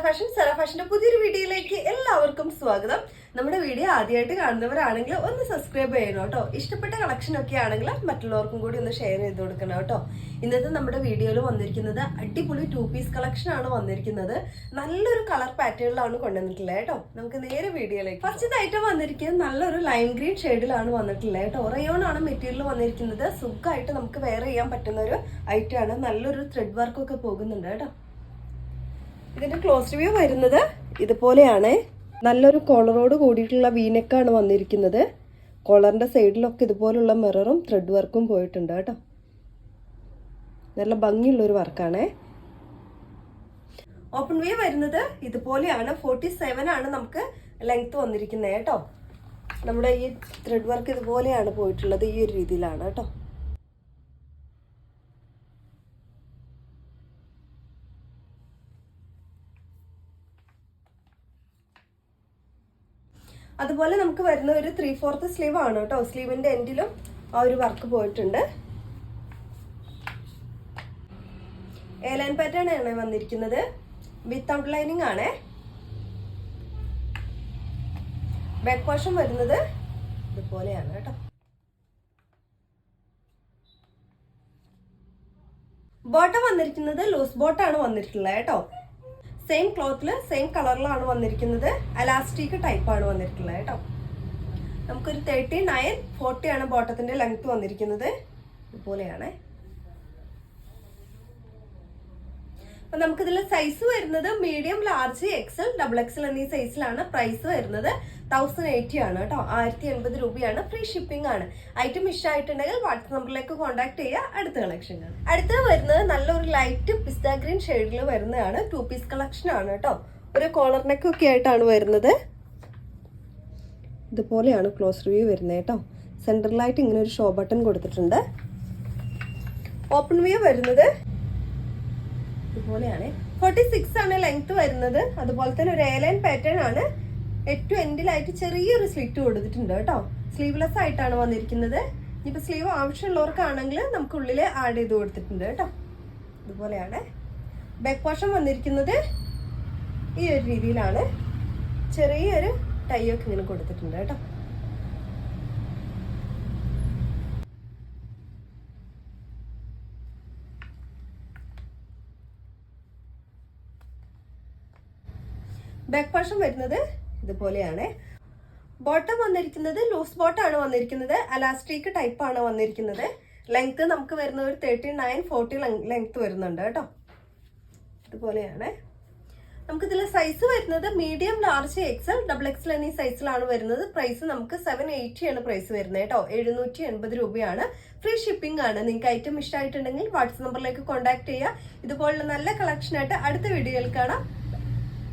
സര ഫാഷന്റെ പുതിയൊരു വീഡിയോയിലേക്ക് എല്ലാവർക്കും സ്വാഗതം. നമ്മുടെ വീഡിയോ ആദ്യമായിട്ട് കാണുന്നവരാണെങ്കിൽ ഒന്ന് സബ്സ്ക്രൈബ് ചെയ്യണം കേട്ടോ. ഇഷ്ടപ്പെട്ട കളക്ഷൻ ഒക്കെ ആണെങ്കിൽ മറ്റുള്ളവർക്കും കൂടി ഒന്ന് ഷെയർ ചെയ്ത് കൊടുക്കണം കേട്ടോ. ഇന്നത്തെ നമ്മുടെ വീഡിയോയിൽ വന്നിരിക്കുന്നത് അടിപൊളി 2 പീസ് കളക്ഷൻ ആണ് വന്നിരിക്കുന്നത്. നല്ലൊരു കളർ പാറ്റേണിലാണ് കൊണ്ടുവന്നിട്ടുള്ളത് കേട്ടോ. നമുക്ക് നേരെ വീഡിയോയിലേക്ക്. ഫസ്റ്റ് ഐറ്റം വന്നിരിക്കുന്നത് നല്ലൊരു ലൈം ഗ്രീൻ ഷെയ്ഡിലാണ് വന്നിട്ടുള്ളത് കേട്ടോ. റയോൺ ആണ് മെറ്റീരിയൽ വന്നിരിക്കുന്നത്. സുഖമായിട്ട് നമുക്ക് വെയർ ചെയ്യാൻ പറ്റുന്ന ഒരു ഐറ്റം ആണ്. നല്ലൊരു ത്രെഡ് വർക്ക് ഒക്കെ പോകുന്നുണ്ട് കേട്ടോ. ഇതിന്റെ ക്ലോസ് വ്യൂ വരുന്നത് ഇതുപോലെയാണ്. നല്ലൊരു കോളറോട് കൂടിയിട്ടുള്ള വീനെക്കാണ് വന്നിരിക്കുന്നത്. കോളറിന്റെ സൈഡിലൊക്കെ ഇതുപോലുള്ള മിററും ത്രെഡ് വർക്കും പോയിട്ടുണ്ട് കേട്ടോ. നല്ല ഭംഗിയുള്ളൊരു വർക്കാണ്. ഓപ്പൺ വ്യൂ വരുന്നത് ഇതുപോലെയാണ്. 47 ആണ് നമുക്ക് ലെങ്ത് വന്നിരിക്കുന്നത് കേട്ടോ. നമ്മുടെ ഈ ത്രെഡ് വർക്ക് ഇതുപോലെയാണ് പോയിട്ടുള്ളത്. ഈ ഒരു രീതിയിലാണ് കേട്ടോ. അതുപോലെ നമുക്ക് വരുന്ന ഒരു 3/4 സ്ലീവ് ആണ് കേട്ടോ. സ്ലീവിന്റെ എൻഡിലും ആ ഒരു വർക്ക് പോയിട്ടുണ്ട്. എ ലൈൻ പാറ്റേൺ ആണ് വന്നിരിക്കുന്നത്. വിത്ത് ഔട്ട് ലൈനിങ് ആണ്. ബാക്ക് പോർഷൻ വരുന്നത് ഇതുപോലെയാണ് കേട്ടോ. ബോട്ടം വന്നിരിക്കുന്നത് ലൂസ് ബോട്ടാണ് വന്നിട്ടുള്ളത് കേട്ടോ. സെയിം ക്ലോത്തില് സെയിം കളറിലാണ് വന്നിരിക്കുന്നത്. അലാസ്റ്റിക് ടൈപ്പ് ആണ് വന്നിട്ടുള്ളത് കേട്ടോ. നമുക്കൊരു 39, 40 ആണ് ബോട്ടത്തിന്റെ ലെങ്ത് വന്നിരിക്കുന്നത്. ഇതുപോലെയാണ്. അപ്പൊ നമുക്കിതിൽ സൈസ് വരുന്നത് മീഡിയം, ലാർജ്, എക്സൽ, XXL എന്നീ സൈസിലാണ്. പ്രൈസ് വരുന്നത് 1080 ആണ് കേട്ടോ. 1080 രൂപയാണ്. ഫ്രീ ഷിപ്പിംഗ് ആണ്. ഐറ്റം ഇഷ്ടമായിട്ടുണ്ടെങ്കിൽ വാട്സ്ആപ്പ് നമ്പറിലേക്ക് കോൺടാക്ട് ചെയ്യുക. അടുത്ത കളക്ഷൻ ആണ്. അടുത്തത് വരുന്നത് നല്ലൊരു ലൈറ്റ് പിസ്ത ഗ്രീൻ ഷെയ്ഡിൽ വരുന്നതാണ്. 2 പീസ് കളക്ഷൻ ആണ് കേട്ടോ. ഒരു കോളർ നെക്ക് ഒക്കെ ആയിട്ടാണ് വരുന്നത്. ഇതുപോലെയാണ് ക്ലോസ് റിവ്യൂ വരുന്നത് കേട്ടോ. സെൻട്രലായിട്ട് ഇങ്ങനെ ഒരു ഷോ ബട്ടൺ കൊടുത്തിട്ടുണ്ട്. ഓപ്പൺ വ്യൂ വരുന്നത് ഇതുപോലെയാണ്. 46 ആണ് ലെങ്ത് വരുന്നത്. അതുപോലെ തന്നെ ഒരു എ ലൈൻ പാറ്റേൺ ആണ്. ഏറ്റവും എൻഡിലായിട്ട് ചെറിയൊരു സ്ലിറ്റ് കൊടുത്തിട്ടുണ്ട് കേട്ടോ. സ്ലീവ്ലെസ് ആയിട്ടാണ് വന്നിരിക്കുന്നത്. ഇനിയിപ്പോൾ സ്ലീവ് ആവശ്യമുള്ളവർക്കാണെങ്കിൽ നമുക്ക് ഉള്ളിൽ ആഡ് ചെയ്ത് കൊടുത്തിട്ടുണ്ട് കേട്ടോ. ഇതുപോലെയാണ്. ബാക്ക് പോർഷൻ വന്നിരിക്കുന്നത് ഈ ഒരു രീതിയിലാണ്. ചെറിയൊരു ടൈ ഒക്കെ ഇങ്ങനെ കൊടുത്തിട്ടുണ്ട് കേട്ടോ. ബാക്ക് പോർഷൻ വരുന്നത് ഇതുപോലെയാണ്. ബോട്ടം വന്നിരിക്കുന്നത് ലൂസ് ബോട്ടാണ് വന്നിരിക്കുന്നത്. അലാസ്റ്റിക് ടൈപ്പ് ആണ് വന്നിരിക്കുന്നത്. ലെങ്ത് നമുക്ക് വരുന്നത് ഒരു 39, 40 ലെങ്ത് വരുന്നുണ്ട് കേട്ടോ. ഇതുപോലെയാണ്. നമുക്കിതിൽ സൈസ് വരുന്നത് മീഡിയം, ലാർജ്, എക്സൽ, XXL എന്നീ സൈസിലാണ് വരുന്നത്. പ്രൈസ് നമുക്ക് 780 ആണ് പ്രൈസ് വരുന്നത് കേട്ടോ. 780 രൂപയാണ്. ഫ്രീ ഷിപ്പിംഗ് ആണ്. നിങ്ങൾക്ക് ഐറ്റം ഇഷ്ടമായിട്ടുണ്ടെങ്കിൽ വാട്സ്ആപ്പ് നമ്പറിലേക്ക് കോൺടാക്ട് ചെയ്യുക. ഇതുപോലുള്ള നല്ല കളക്ഷൻ ആയിട്ട് അടുത്ത വീഡിയോയിൽ കാണാം.